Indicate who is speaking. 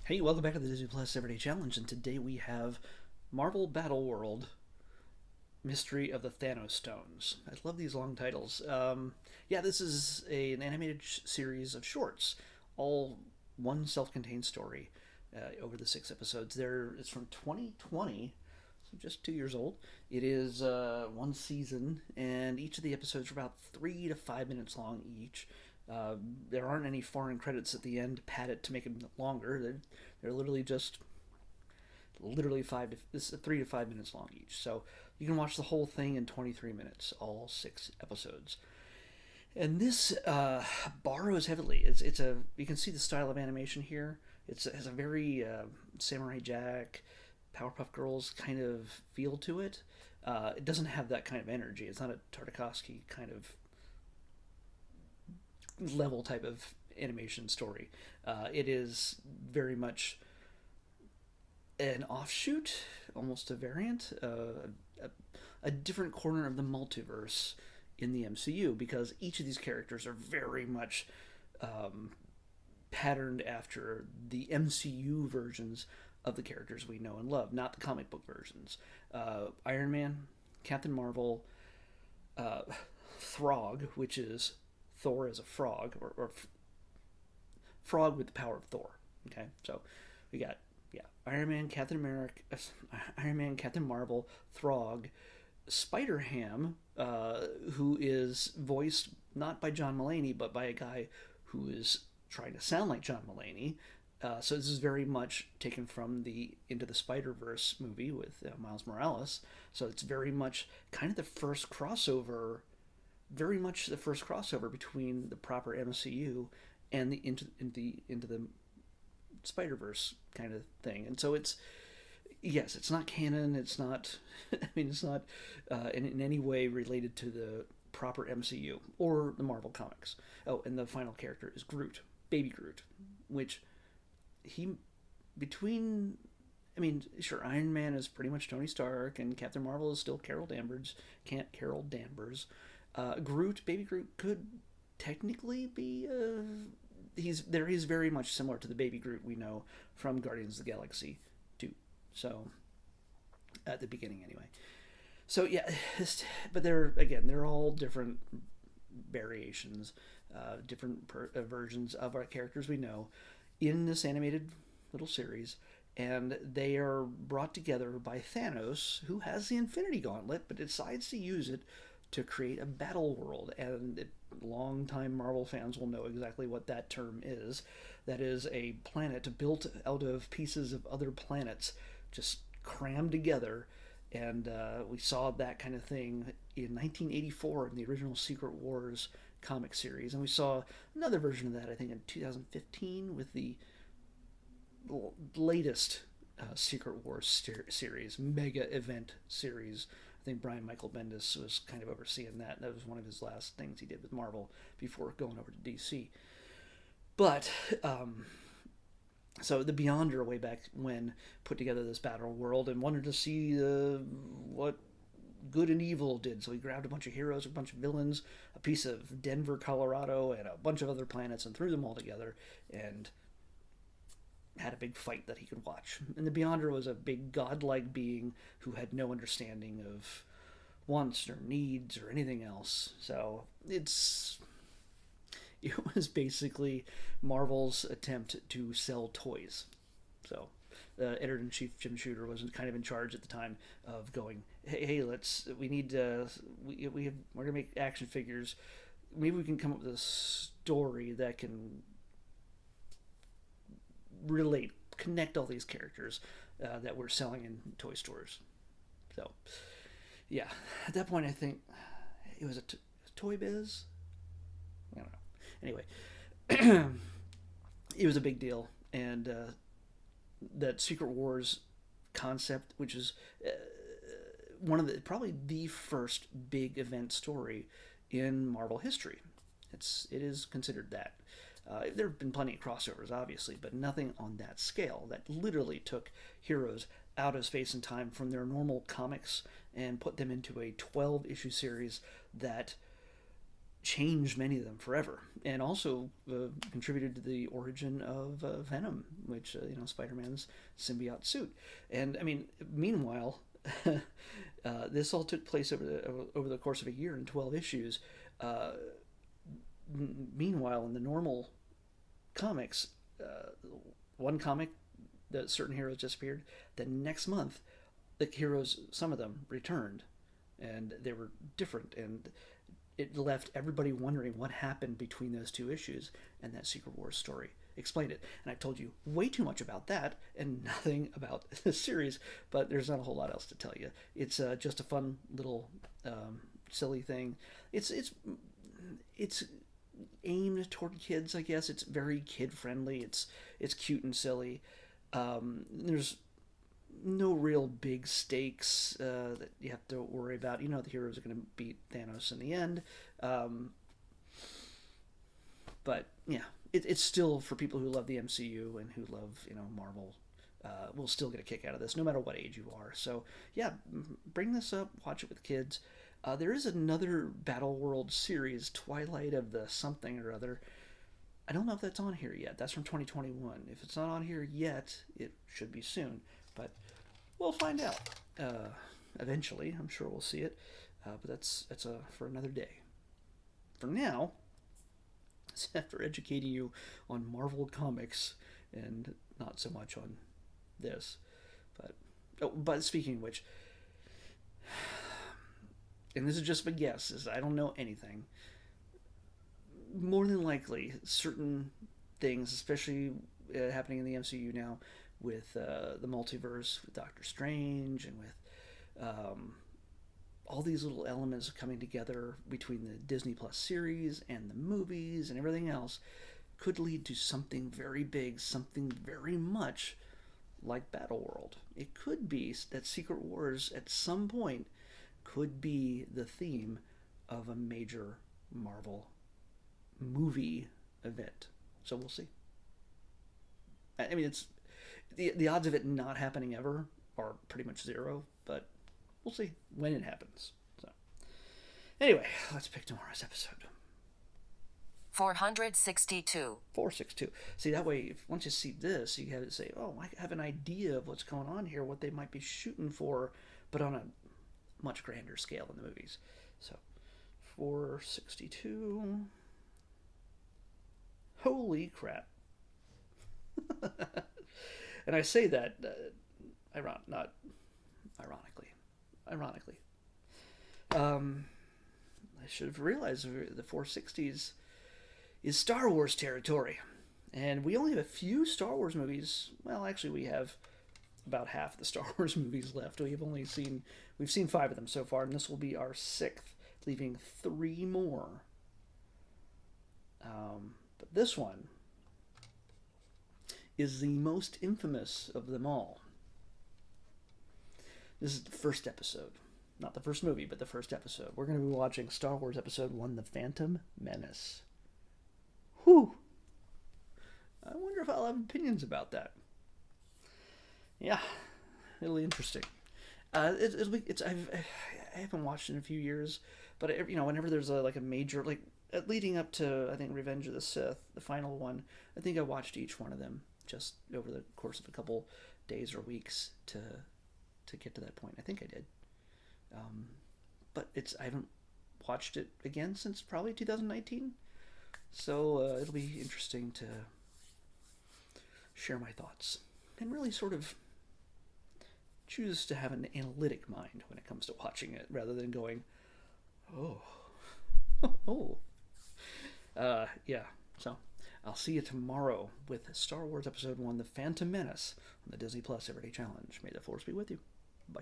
Speaker 1: Hey, welcome back to the Disney Plus Everyday Challenge, and today we have Marvel Battleworld Mystery of the Thanostones. I love these long titles. Yeah, this is an animated series of shorts, all one self contained story over the 6 episodes. It's from 2020, so just 2 years old. It is one season, and each of the episodes are about 3 to 5 minutes long each. Uh, there aren't any foreign credits at the end to pad it to make them longer. They're literally just literally 3 to 5 minutes long each. So you can watch the whole thing in 23 minutes, all 6 episodes. And this borrows heavily. It's a you can see the style of animation here. It has a very Samurai Jack, Powerpuff Girls kind of feel to it. It doesn't have that kind of energy. It's not a Tartakovsky kind of level type of animation story. It is very much an offshoot, almost a variant, a different corner of the multiverse in the MCU because each of these characters are very much patterned after the MCU versions of the characters we know and love, not the comic book versions. Iron Man, Captain Marvel, Throg, which is Thor as a frog, or frog with the power of Thor. Okay, so we got Iron Man, Captain America, Iron Man, Captain Marvel, Throg, Spider Ham, who is voiced not by John Mulaney but by a guy who is trying to sound like John Mulaney. So this is very much taken from the Into the Spider Verse movie with Miles Morales. So it's very much kind of the first crossover, very much the first crossover between the proper MCU and the into the Spider Verse kind of thing. And so it's not canon. It's not. I mean, it's not in any way related to the proper MCU or the Marvel comics. Oh, and the final character is Groot, Baby Groot, which he between. I mean, sure, Iron Man is pretty much Tony Stark, and Captain Marvel is still Carol Danvers. Can't Carol Danvers. Groot, Baby Groot, could technically be. He's very much similar to the Baby Groot we know from Guardians of the Galaxy 2. So at the beginning, anyway. So yeah, but they're all different variations, different versions of our characters we know in this animated little series, and they are brought together by Thanos, who has the Infinity Gauntlet, but decides to use it to create a battle world. And longtime Marvel fans will know exactly what that term is. That is a planet built out of pieces of other planets, just crammed together. And we saw that kind of thing in 1984 in the original Secret Wars comic series. And we saw another version of that, I think, in 2015 with the latest Secret Wars series, mega event series. I think Brian Michael Bendis was kind of overseeing that. That was one of his last things he did with Marvel before going over to DC. But so the Beyonder way back when put together this battle world and wanted to see what good and evil did. So he grabbed a bunch of heroes, a bunch of villains, a piece of Denver, Colorado, and a bunch of other planets and threw them all together and had a big fight that he could watch. And the Beyonder was a big godlike being who had no understanding of wants or needs or anything else. So it was basically Marvel's attempt to sell toys. So editor-in-chief Jim Shooter was kind of in charge at the time of going, hey, we're gonna make action figures. Maybe we can come up with a story that can connect all these characters that we're selling in toy stores. So, yeah, at that point, I think it was a Toy Biz. I don't know. Anyway, it was a big deal, and that Secret Wars concept, which is one of probably the first big event story in Marvel history. It is considered that. There have been plenty of crossovers, obviously, but nothing on that scale that literally took heroes out of space and time from their normal comics and put them into a 12-issue series that changed many of them forever, and also contributed to the origin of Venom, which Spider-Man's symbiote suit. And I mean, meanwhile, this all took place over the course of a year in 12 issues. Uh, Meanwhile, in the normal comics, one comic, that certain heroes disappeared. The next month, the heroes, some of them, returned, and they were different, and it left everybody wondering what happened between those two issues, and that Secret Wars story explained it. And I've told you way too much about that and nothing about the series, but there's not a whole lot else to tell you. It's just a fun little silly thing. It's aimed toward kids, I guess. It's very kid friendly. It's cute and silly. There's no real big stakes that you have to worry about. You know the heroes are going to beat Thanos in the end. But yeah, it's still for people who love the MCU and who love Marvel. Will still get a kick out of this, no matter what age you are. So yeah, bring this up, watch it with kids. There is another Battleworld series, Twilight of the something or other. I don't know if that's on here yet. That's from 2021. If it's not on here yet, it should be soon. But we'll find out eventually. I'm sure we'll see it. But that's for another day. For now, after educating you on Marvel Comics and not so much on this. But speaking of which, and this is just a guess, as I don't know anything, more than likely, certain things, especially happening in the MCU now, with the multiverse, with Doctor Strange, and with all these little elements coming together between the Disney Plus series and the movies and everything else, could lead to something very big, something very much like Battleworld. It could be that Secret Wars at some point could be the theme of a major Marvel movie event. So we'll see. I mean, it's the odds of it not happening ever are pretty much zero, but we'll see when it happens. So anyway, let's pick tomorrow's episode.
Speaker 2: 462.
Speaker 1: 462. See, that way, once you see this, you have to say, oh, I have an idea of what's going on here, what they might be shooting for, but on a much grander scale in the movies. So 462. Holy crap. And I say that not ironically. I should have realized the 460s is Star Wars territory. And we only have a few Star Wars movies. Well, actually, we have about half the Star Wars movies left. We've seen 5 of them so far, and this will be our 6th, leaving 3 more. But this one is the most infamous of them all. This is the first episode. Not the first movie, but the first episode. We're going to be watching Star Wars Episode 1, The Phantom Menace. Whew! I wonder if I'll have opinions about that. Yeah, it'll be interesting. I haven't watched it in a few years, but whenever there's a major leading up to, I think, Revenge of the Sith, the final one, I think I watched each one of them just over the course of a couple days or weeks to get to that point. I think I did, but I haven't watched it again since probably 2019. So it'll be interesting to share my thoughts and really sort of choose to have an analytic mind when it comes to watching it, rather than going, oh, oh. Yeah, so I'll see you tomorrow with Star Wars Episode 1, The Phantom Menace on the Disney Plus Everyday Challenge. May the Force be with you. Bye.